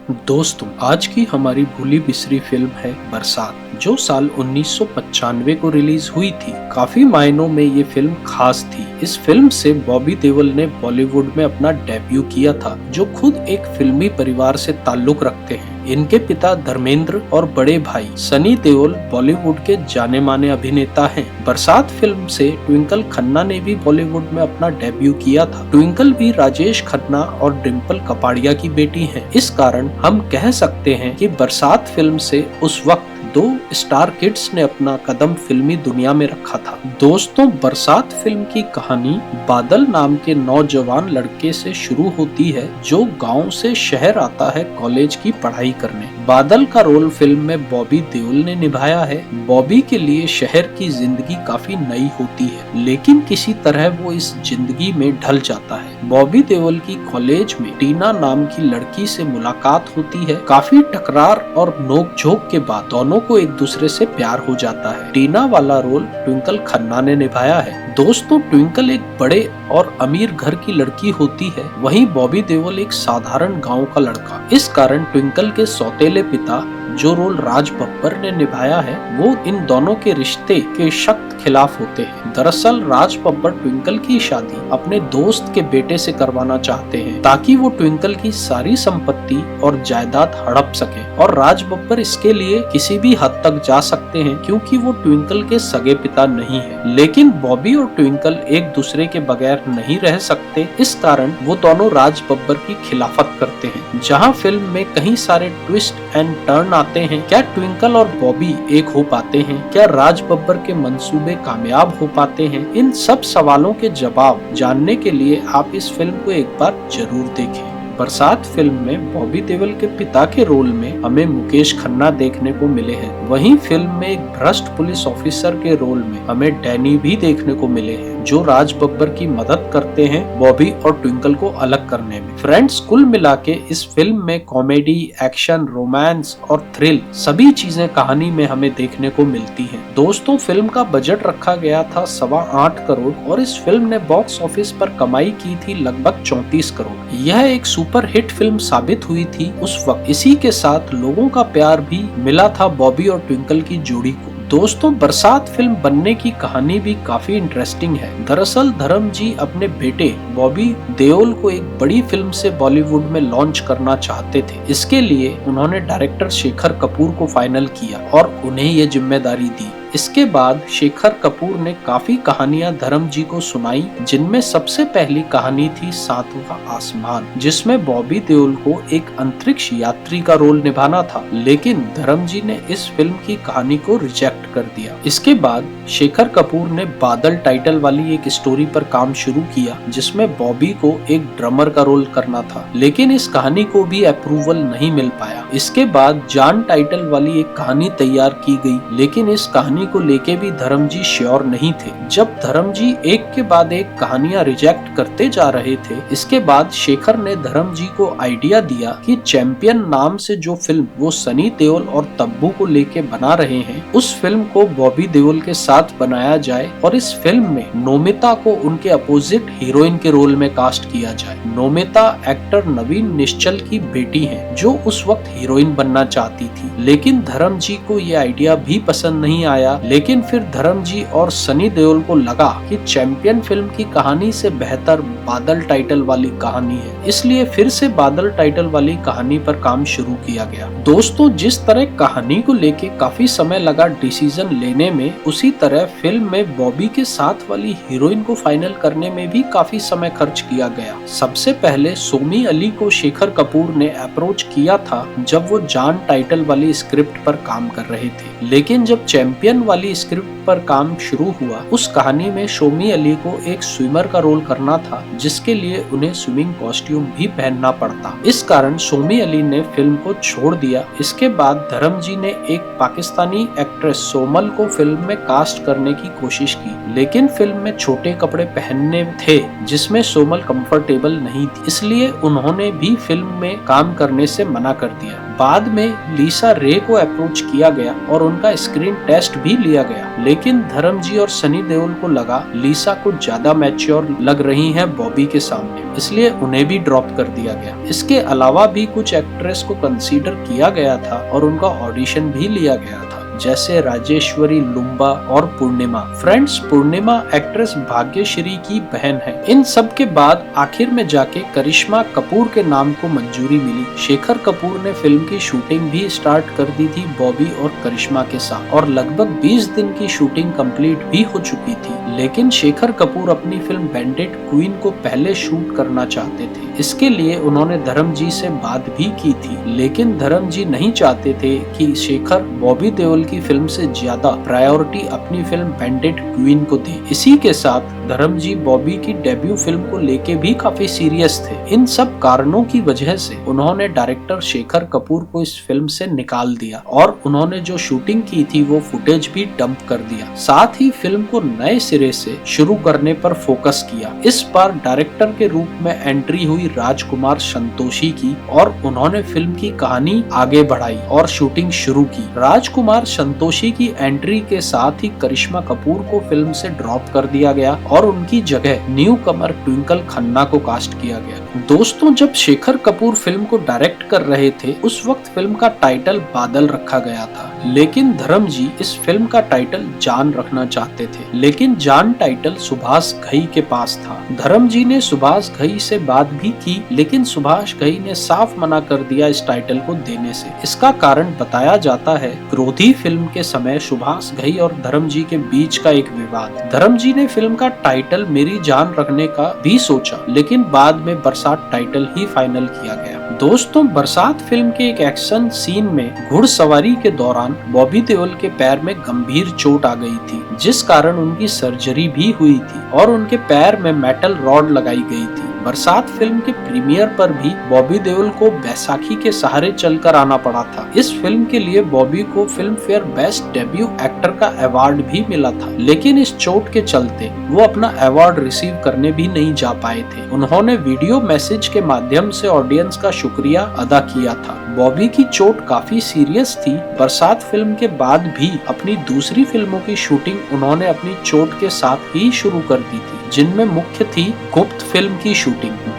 दोस्तों, आज की हमारी भूली बिसरी फिल्म है बरसात, जो साल 1995 को रिलीज हुई थी। काफी मायनों में ये फिल्म खास थी। इस फिल्म से बॉबी देओल ने बॉलीवुड में अपना डेब्यू किया था, जो खुद एक फिल्मी परिवार से ताल्लुक रखते हैं। इनके पिता धर्मेंद्र और बड़े भाई सनी देओल बॉलीवुड के जाने माने अभिनेता हैं। बरसात फिल्म से ट्विंकल खन्ना ने भी बॉलीवुड में अपना डेब्यू किया था। ट्विंकल भी राजेश खन्ना और डिम्पल कपाड़िया की बेटी हैं। इस कारण हम कह सकते हैं कि बरसात फिल्म से उस वक्त दो स्टार किड्स ने अपना कदम फिल्मी दुनिया में रखा था। दोस्तों, बरसात फिल्म की कहानी बादल नाम के नौजवान लड़के से शुरू होती है, जो गांव से शहर आता है कॉलेज की पढ़ाई करने। बादल का रोल फिल्म में बॉबी देओल ने निभाया है। बॉबी के लिए शहर की जिंदगी काफी नई होती है, लेकिन किसी तरह वो इस जिंदगी में ढल जाता है। बॉबी देओल की कॉलेज में टीना नाम की लड़की से मुलाकात होती है। काफी टकरार और नोक-झोंक के बाद दोनों को एक दूसरे से प्यार हो जाता है। टीना वाला रोल ट्विंकल खन्ना ने निभाया है। दोस्तों, ट्विंकल एक बड़े और अमीर घर की लड़की होती है, वहीं बॉबी देओल एक साधारण गांव का लड़का। इस कारण ट्विंकल के सौतेले पिता, जो रोल राज बब्बर ने निभाया है, वो इन दोनों के रिश्ते के सख्त खिलाफ होते हैं। दरअसल राज बब्बर ट्विंकल की शादी अपने दोस्त के बेटे से करवाना चाहते हैं, ताकि वो ट्विंकल की सारी संपत्ति और जायदाद हड़प सके। और राज बब्बर इसके लिए किसी भी हद तक जा सकते हैं, क्योंकि वो ट्विंकल के सगे पिता नहीं है। लेकिन बॉबी और ट्विंकल एक दूसरे के बगैर नहीं रह सकते। इस कारण वो दोनों राज बब्बर की खिलाफत करते हैं। जहाँ फिल्म में कई सारे ट्विस्ट एंड टर्न आते हैं। क्या ट्विंकल और बॉबी एक हो पाते हैं? क्या राज बब्बर के मंसूबे कामयाब हो पाते हैं? इन सब सवालों के जवाब जानने के लिए आप इस फिल्म को एक बार जरूर देखें। बरसात फिल्म में बॉबी देओल के पिता के रोल में हमें मुकेश खन्ना देखने को मिले हैं। वहीं फिल्म में एक भ्रष्ट पुलिस ऑफिसर के रोल में हमें डैनी भी देखने को मिले हैं, जो राज बब्बर की मदद करते हैं बॉबी और ट्विंकल को अलग करने में। फ्रेंड्स, कुल मिला के इस फिल्म में कॉमेडी, एक्शन, रोमांस और थ्रिल सभी चीजें कहानी में हमें देखने को मिलती हैं। दोस्तों, फिल्म का बजट रखा गया था 8.25 करोड़ और इस फिल्म ने बॉक्स ऑफिस पर कमाई की थी लगभग 34 करोड़। यह एक सुपर हिट फिल्म साबित हुई थी उस वक्त। इसी के साथ लोगों का प्यार भी मिला था बॉबी और ट्विंकल की जोड़ी को। दोस्तों, बरसात फिल्म बनने की कहानी भी काफी इंटरेस्टिंग है। दरअसल धर्म जी अपने बेटे बॉबी देओल को एक बड़ी फिल्म से बॉलीवुड में लॉन्च करना चाहते थे। इसके लिए उन्होंने डायरेक्टर शेखर कपूर को फाइनल किया और उन्हें ये जिम्मेदारी दी। इसके बाद शेखर कपूर ने काफी कहानियां धर्म जी को सुनाई, जिनमें सबसे पहली कहानी थी सातवां आसमान, जिसमें बॉबी देओल को एक अंतरिक्ष यात्री का रोल निभाना था। लेकिन धर्म जी ने इस फिल्म की कहानी को रिजेक्ट कर दिया। इसके बाद शेखर कपूर ने बादल टाइटल वाली एक स्टोरी पर काम शुरू किया, जिसमें बॉबी को एक ड्रमर का रोल करना था। लेकिन इस कहानी को भी अप्रूवल नहीं मिल पाया। इसके बाद जान टाइटल वाली एक कहानी तैयार की गई, लेकिन इस कहानी को लेके भी धर्म जी श्योर नहीं थे। जब धर्म जी एक के बाद एक कहानियां रिजेक्ट करते जा रहे थे, इसके बाद शेखर ने धर्म जी को आइडिया दिया कि चैंपियन नाम से जो फिल्म वो सनी देओल और तब्बू को लेके बना रहे हैं, उस फिल्म को बॉबी देओल के साथ बनाया जाए और इस फिल्म में नोमिता को उनके अपोजिट हीरोइन के रोल में कास्ट किया जाए। नोमिता एक्टर नवीन निश्चल की बेटी है, जो उस वक्त हीरोइन बनना चाहती थी। लेकिन धर्म जी को ये आइडिया भी पसंद नहीं आया। लेकिन फिर धर्म जी और सनी देओल को लगा कि चैंपियन फिल्म की कहानी से बेहतर बादल टाइटल वाली कहानी है, इसलिए फिर से बादल टाइटल वाली कहानी पर काम शुरू किया गया। दोस्तों, जिस तरह कहानी को लेके काफी समय लगा डिसीजन लेने में, उसी तरह फिल्म में बॉबी के साथ वाली हीरोइन को फाइनल करने में भी काफी समय खर्च किया गया। सबसे पहले सोमी अली को शेखर कपूर ने अप्रोच किया था, जब वो जान टाइटल वाली स्क्रिप्ट पर काम कर रहे थे। लेकिन जब चैंपियन वाली स्क्रिप्ट पर काम शुरू हुआ, उस कहानी में सोमी अली को एक स्विमर का रोल करना था, जिसके लिए उन्हें स्विमिंग कॉस्ट्यूम भी पहनना पड़ता। इस कारण सोमी अली ने फिल्म को छोड़ दिया। इसके बाद धर्म जी ने एक पाकिस्तानी एक्ट्रेस सोमल को फिल्म में कास्ट करने की कोशिश की, लेकिन फिल्म में छोटे कपड़े पहनने थे, जिसमें सोमल कंफर्टेबल नहीं थी, इसलिए उन्होंने भी फिल्म में काम करने से मना कर दिया। बाद में लीसा रे को अप्रोच किया गया और उनका स्क्रीन टेस्ट भी लिया गया, लेकिन धर्मजी और सनी देओल को लगा लीसा कुछ ज्यादा मैच्योर लग रही हैं बॉबी के सामने, इसलिए उन्हें भी ड्रॉप कर दिया गया। इसके अलावा भी कुछ एक्ट्रेस को कंसीडर किया गया था और उनका ऑडिशन भी लिया गया था, जैसे राजेश्वरी लुम्बा और पूर्णिमा। फ्रेंड्स, पूर्णिमा एक्ट्रेस भाग्यश्री की बहन है। इन सब के बाद आखिर में जाके करिश्मा कपूर के नाम को मंजूरी मिली। शेखर कपूर ने फिल्म की शूटिंग भी स्टार्ट कर दी थी बॉबी और करिश्मा के साथ, और लगभग 20 दिन की शूटिंग कंप्लीट भी हो चुकी थी। लेकिन शेखर कपूर अपनी फिल्म बैंडिट क्वीन को पहले शूट करना चाहते थे। इसके लिए उन्होंने धर्मजी से बात भी की थी, लेकिन धर्मजी नहीं चाहते थे कि शेखर बॉबी देओल की फिल्म से ज्यादा प्रायोरिटी अपनी फिल्म बैंडिट क्वीन को दे। इसी के साथ धर्मजी बॉबी की डेब्यू फिल्म को लेके भी काफी सीरियस थे। इन सब कारणों की वजह से उन्होंने डायरेक्टर शेखर कपूर को इस फिल्म से निकाल दिया और उन्होंने जो शूटिंग की थी वो फुटेज भी डंप कर दिया। साथ ही फिल्म को नए सिरे से शुरू करने पर फोकस किया। इस बार डायरेक्टर के रूप में एंट्री हुई राजकुमार संतोषी की और उन्होंने फिल्म की कहानी आगे बढ़ाई और शूटिंग शुरू की। राजकुमार संतोषी की एंट्री के साथ ही करिश्मा कपूर को फिल्म से ड्रॉप कर दिया गया और उनकी जगह न्यू कमर ट्विंकल खन्ना को कास्ट किया गया। दोस्तों, जब शेखर कपूर फिल्म को डायरेक्ट कर रहे थे उस वक्त फिल्म का टाइटल बादल रखा गया था, लेकिन धर्मजी इस फिल्म का टाइटल जान रखना चाहते थे। लेकिन जान टाइटल सुभाष घई के पास था। धर्मजी ने सुभाष घई से बात भी की, लेकिन सुभाष घई ने साफ मना कर दिया इस टाइटल को देने से। इसका कारण बताया जाता है क्रोधी फिल्म के समय सुभाष घई और धर्मजी के बीच का एक विवाद। धर्मजी ने फिल्म का टाइटल मेरी जान रखने का भी सोचा, लेकिन बाद में बरसात टाइटल ही फाइनल किया गया। दोस्तों, बरसात फिल्म के एक एक्शन सीन में घुड़सवारी के दौरान बॉबी देओल के पैर में गंभीर चोट आ गई थी, जिस कारण उनकी सर्जरी भी हुई थी और उनके पैर में मेटल रॉड लगाई गई थी। बरसात फिल्म के प्रीमियर पर भी बॉबी देओल को बैसाखी के सहारे चलकर आना पड़ा था। इस फिल्म के लिए बॉबी को film fair best debut actor का अवार्ड भी मिला था, लेकिन इस चोट के चलते वो अपना अवार्ड रिसीव करने भी नहीं जा पाए थे। उन्होंने वीडियो मैसेज के माध्यम से ऑडियंस का शुक्रिया अदा किया था। बॉबी की चोट काफी सीरियस थी। बरसात फिल्म के बाद भी अपनी दूसरी फिल्मों की शूटिंग उन्होंने अपनी चोट के साथ ही शुरू कर दी थी, जिनमें मुख्य थी गुप्त फिल्म की शूटिंग।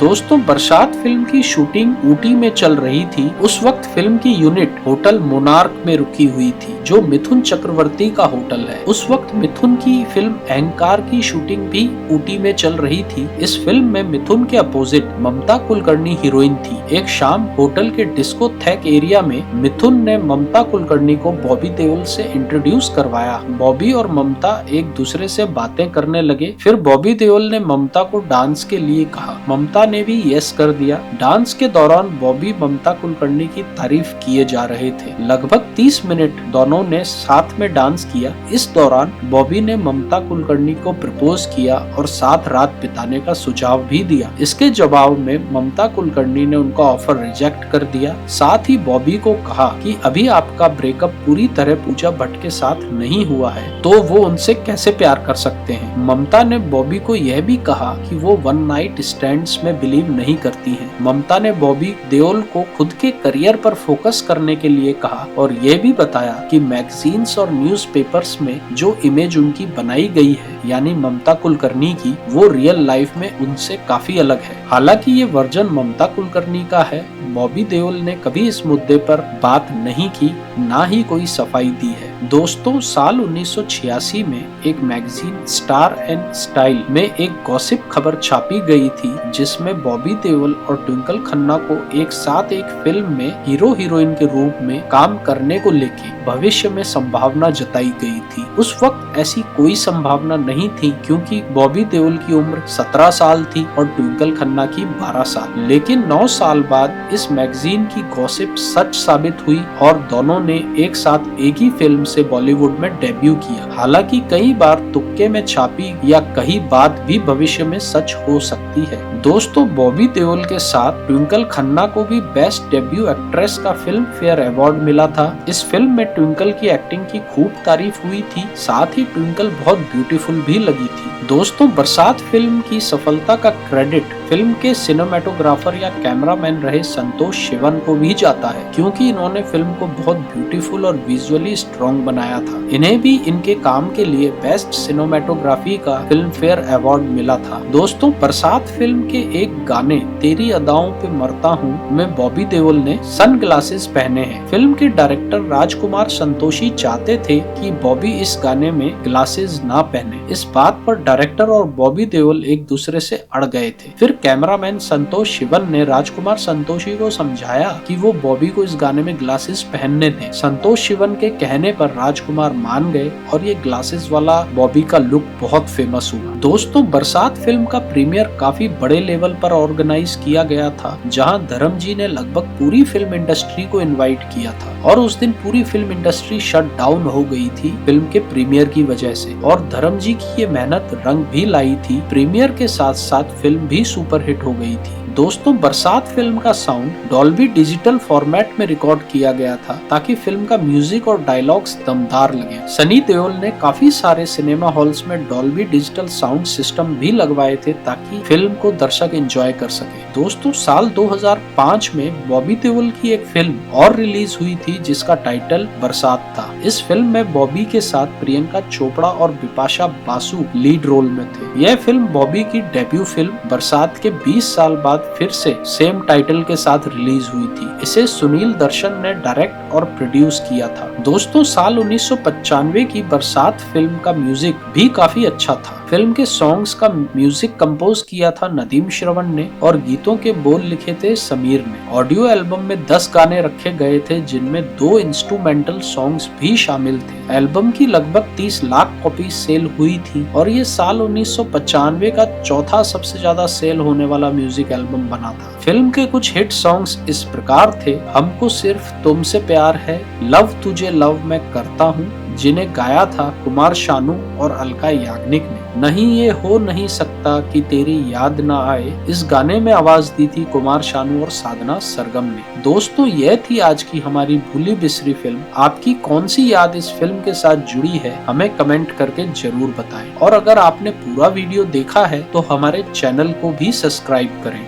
दोस्तों, बरसात फिल्म की शूटिंग ऊटी में चल रही थी। उस वक्त फिल्म की यूनिट होटल मोनार्क में रुकी हुई थी, जो मिथुन चक्रवर्ती का होटल है। उस वक्त मिथुन की फिल्म अहंकार की शूटिंग भी ऊटी में चल रही थी। इस फिल्म में मिथुन के अपोजिट ममता कुलकर्णी हीरोइन थी। एक शाम होटल के डिस्कोथेक एरिया में मिथुन ने ममता कुलकर्णी को बॉबी देओल से इंट्रोड्यूस करवाया। बॉबी और ममता एक दूसरे से बातें करने लगे। फिर बॉबी देओल ने ममता को डांस के लिए कहा। ममता ने भी यस कर दिया। डांस के दौरान बॉबी ममता कुलकर्णी की तारीफ किए जा रहे थे। लगभग 30 मिनट दोनों ने साथ में डांस किया। इस दौरान बॉबी ने ममता कुलकर्णी को प्रपोज किया और साथ रात बिताने का सुझाव भी दिया। इसके जवाब में ममता कुलकर्णी ने उनका ऑफर रिजेक्ट कर दिया। साथ ही बॉबी को कहा कि अभी आपका ब्रेकअप पूरी तरह पूजा भट्ट के साथ नहीं हुआ है, तो वो उनसे कैसे प्यार कर सकते हैं। ममता ने बॉबी को यह भी कहा कि वो वन नाइट स्टैंड्स में बिलीव नहीं करती हैं। ममता ने बॉबी देओल को खुद के करियर पर फोकस करने के लिए कहा और ये भी बताया कि मैगजीन्स और न्यूज़पेपर्स में जो इमेज उनकी बनाई गई है, यानी ममता कुलकर्णी की, वो रियल लाइफ में उनसे काफी अलग है। हालांकि ये वर्जन ममता कुलकर्णी का है। बॉबी देओल ने कभी इस मुद्दे पर बात नहीं की, ना ही कोई सफाई दी है। दोस्तों, साल 1986 में एक मैगजीन स्टार एंड स्टाइल में एक गॉसिप खबर छापी गई थी, जिसमें बॉबी देओल और ट्विंकल खन्ना को एक साथ एक फिल्म में हीरो हीरोइन के रूप में काम करने को लेके भविष्य में संभावना जताई गई थी। उस वक्त ऐसी कोई संभावना नहीं थी, क्योंकि बॉबी देओल की उम्र 17 साल थी और ट्विंकल खन्ना की 12 साल। लेकिन 9 साल बाद इस मैगजीन की गॉसिप सच साबित हुई और दोनों ने एक साथ एक ही फिल्म से बॉलीवुड में डेब्यू किया। हालांकि कई बार तुक्के में छापी या कई बात भी भविष्य में सच हो सकती है। दोस्तों, बॉबी देओल के साथ ट्विंकल खन्ना को भी बेस्ट डेब्यू एक्ट्रेस का फिल्म फेयर अवार्ड मिला था। इस फिल्म में ट्विंकल की एक्टिंग की खूब तारीफ हुई थी, साथ ही ट्विंकल बहुत ब्यूटीफुल भी लगी थी। दोस्तों, बरसात फिल्म की सफलता का क्रेडिट फिल्म के सिनेमेटोग्राफर या कैमरामैन रहे संतोष शिवन को भी जाता है, क्योंकि इन्होंने फिल्म को बहुत ब्यूटीफुल और विजुअली स्ट्रॉन्ग बनाया था। इन्हें भी इनके काम के लिए बेस्ट सिनेमेटोग्राफी का फिल्म फेयर अवार्ड मिला था। दोस्तों, बरसात फिल्म के एक गाने तेरी अदाओं पे मरता हूँ में बॉबी देओल ने सन ग्लासेस पहने हैं। फिल्म के डायरेक्टर राजकुमार संतोषी चाहते थे कि बॉबी इस गाने में ग्लासेस ना पहने। इस बात पर डायरेक्टर और बॉबी देओल एक दूसरे से अड़ गए थे। फिर कैमरामैन संतोष शिवन ने राजकुमार संतोषी को समझाया कि वो बॉबी को इस गाने में ग्लासेस पहनने दें। संतोष शिवन के कहने पर राजकुमार मान गए और ये ग्लासेस वाला बॉबी का लुक बहुत फेमस हुआ। दोस्तों, बरसात फिल्म का प्रीमियर काफी बड़े लेवल पर ऑर्गेनाइज किया गया था, जहां धर्म जी ने लगभग पूरी फिल्म इंडस्ट्री को इनवाइट किया था और उस दिन पूरी फिल्म इंडस्ट्री शट डाउन हो गई थी फिल्म के प्रीमियर की वजह से। और धर्म जी की ये मेहनत रंग भी लाई थी। प्रीमियर के साथ साथ फिल्म भी सुपरहिट हो गई थी। दोस्तों, बरसात फिल्म का साउंड डॉल्बी डिजिटल फॉर्मेट में रिकॉर्ड किया गया था, ताकि फिल्म का म्यूजिक और डायलॉग्स दमदार लगे। सनी देओल ने काफी सारे सिनेमा हॉल्स में डॉल्बी डिजिटल साउंड सिस्टम भी लगवाए थे, ताकि फिल्म को दर्शक एंजॉय कर सके। दोस्तों, साल 2005 में बॉबी देओल की एक फिल्म और रिलीज हुई थी, जिसका टाइटल बरसात था। इस फिल्म में बॉबी के साथ प्रियंका चोपड़ा और बिपाशा बासु लीड रोल में थे। यह फिल्म बॉबी की डेब्यू फिल्म बरसात के 20 साल बाद फिर से सेम टाइटल के साथ रिलीज हुई थी। इसे सुनील दर्शन ने डायरेक्ट और प्रोड्यूस किया था। दोस्तों, साल 1995 की बरसात फिल्म का म्यूजिक भी काफी अच्छा था। फिल्म के सॉन्ग्स का म्यूजिक कंपोज किया था नदीम श्रवण ने और गीतों के बोल लिखे थे समीर ने। ऑडियो एल्बम में 10 गाने रखे गए थे, जिनमें 2 इंस्ट्रूमेंटल सॉन्ग्स भी शामिल थे। एल्बम की लगभग 30 लाख कॉपी सेल हुई थी और ये साल 1995 का चौथा सबसे ज्यादा सेल होने वाला म्यूजिक एल्बम बना था। फिल्म के कुछ हिट सॉन्ग्स इस प्रकार थे: हमको सिर्फ तुमसे प्यार है, लव तुझे लव मैं करता हूँ, जिन्हें गाया था कुमार शानू और अलका याग्निक ने। नहीं ये हो नहीं सकता कि तेरी याद ना आए, इस गाने में आवाज दी थी कुमार शानू और साधना सरगम ने। दोस्तों, यह थी आज की हमारी भूली बिसरी फिल्म। आपकी कौन सी याद इस फिल्म के साथ जुड़ी है, हमें कमेंट करके जरूर बताएं। और अगर आपने पूरा वीडियो देखा है तो हमारे चैनल को भी सब्सक्राइब करें।